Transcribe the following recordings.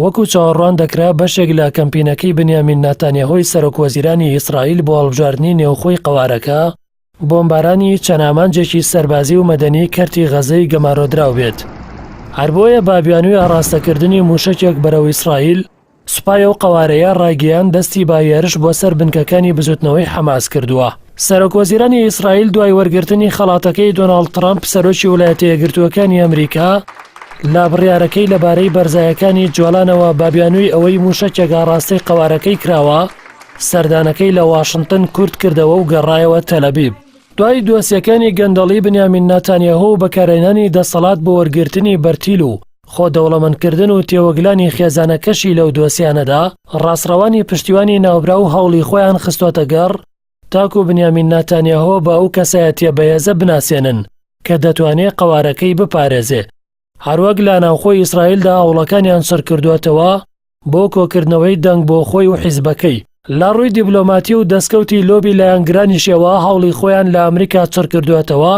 وەکو چاوەڕوان دەکرا بەشێک لە کەمپینەکەی بنیامین ناتانیاهۆی سەرۆکوەزیرانی ئیسرائیل بۆ هەڵبژاردننی نێوخۆی قەوارەکە بۆمبارانی چەند ئامانجێکی سەربازی و مەدەنی کەرتی غەزەی گەمارۆدراو بێت. هەر بۆیە بابیانووی ئاڕاستەکردنی موشەکێک بەرەو ئیسرائیل سوپایە و قەوارەیە ڕاگەیان دەستی با هێرش بۆ سەر بنکەکانی بزوتنەوەی حەماس کردووە. سەرۆکوەزیرانی ئیسرائیل دوای وەرگرتنی خەڵاتەکەی دۆناڵد ترامپ سەرۆکی ویلایەتە یەکگرتووەکانی ئەمریکا لا بڕیارەکەی لەبارەی بەرزایەکانی جوڵانەوە بابیانووی ئەوەی موشەکێک ئاڕاستەی قەوارەکەی کراوە سەردانەکەی لە واشنگتن کورت کردەوە و گەڕایەوە تەلەبیب. دوای دۆسیەکانی گەندەڵی بنیامین ناتانیاهۆ و بەکارهێنانی دەسەڵات بۆ وەرگرتنی بەرتیل و خۆ دەوڵەمەندکردن و تێوەگلانی خێزانەکەشی لەو دۆسیانەدا ڕاستڕەوانی پشتیوانی ناوبرا و هەوڵی خۆیان خستۆتە گەڕ تاکو بنیامین ناتانیاهۆ بە ئەو کەسایەتیە بەهێزە بناسێنن کە دەتوانێت قەوارەکەی بپارێزێ. هەروەک لە ناوخۆی ئیسرائیلدا هەوڵەکانیان سەر کردوێتەوە بۆ کۆکردنەوەی دەنگ بۆ خۆی و حیزبەکەی. لە ڕووی دیبلۆماتی و دەستکەوتی لۆبی لایەنگرانیشەوە هەوڵی خۆیان لە ئەمریکا چڕ کردوێتەوە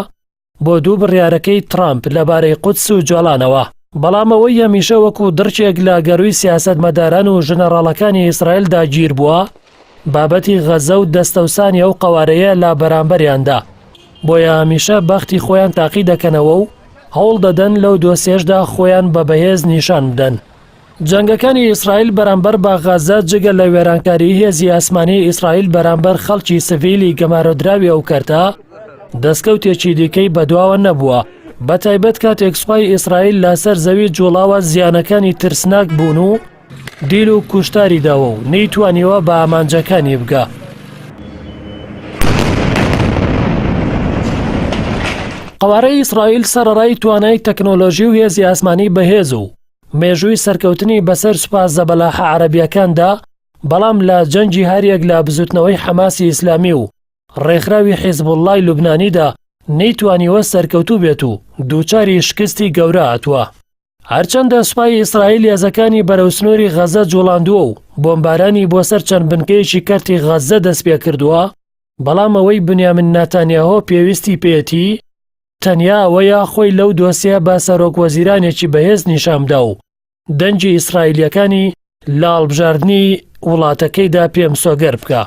بۆ دوو بڕیارەکەی ترامپ لەبارەی قودس و جوڵانەوە. بەڵام ئەوەی هەمیشە وەکو دڕچێک لە گەڕووی سیاسەتمەداران و ژنەڕاڵەکانی ئیسرائیلدا گیر بووە بابەتی غەزە و دەستەوسانی ئەو قەوارەیە لە بەرامبەریاندا. بۆیە هەمیشە بەختی خۆیان تاقی دەکەنەوە و هەوڵ دەدەن لەو دۆسیەشدا خۆیان بە بەهێز نیشان بدەن. جەنگەکانی ئیسرائیل بەرامبەر بە غەزە جگە لە وێرانکاری هێزی ئاسمانی ئیسرائیل بەرامبەر خەڵکی سڤیلی گەمارۆدراوی ئەو کەرتە دەستکەوتێکی دیکەی بەدواوە نەبووە، بەتایبەت کاتێک سوپای ئیسرائیل لەسەر زەوی جوڵاوە زیانەکانی ترسناک بوون و دیل و کوشتاری داوە و نەیتوانیوە بە ئامانجەکانی بگە. قەوارەی ئیسرائیل سەرەڕای توانای تەکنۆلۆژی و هێزی ئاسمانی بەهێز و مێژووی سەرکەوتنی بەسەر سوپا زەبەلاحە عەرەبیەکاندا، بەڵام لە جەنگی هەریەک لە بزوتنەوەی حەماسی ئیسلامی و ڕێکخراوی حیزبوڵڵای لوبنانیدا نەیتوانیوە سەرکەوتوو بێت و دووچاری شکستی گەورە هاتووە. هەرچەندە سوپای ئیسرائیل هێزەکانی بەرەو سنووری غەزە جوڵاندووە و بۆمبارانی بۆ سەر چەند بنکەیەکی کەرتی غەزە دەست پێ کردووە، بەڵام ئەوەی بنیامین ناتانیاهۆ پێویستی پێێتی تەنیا ئەوەیە خۆی لەو دۆسیە بە سەرۆکوەزیرانێکی بەهێز نیشاندا و دەنجی ئیسرائیلیەکانی لە هەڵبژاردنی وڵاتەکەیدا پێم سۆگەر بکە.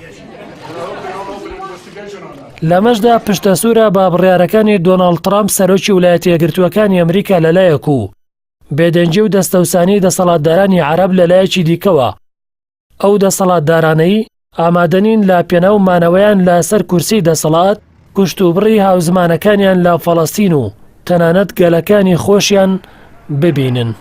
لەمەشدا پشتەسوورە بە بڕیارەکانی دۆناڵد ترامپ سەرۆکی ویلایەتە یەکگرتووەکانی ئەمریکا لەلایەک و بێدەنجی و دەستەوسانی دەسەڵاتدارانی عەرەب لەلایەکی دیکەوە. ئەو دەسەڵاتدارانەی ئامادەنین لە پێناو مانەوەیان لەسەر کورسی دەسەڵات کوشتوبڕی هاوزمانەکانیان لە فەڵەستین و تەنانەت گەلەکانی خۆشیان ببینن.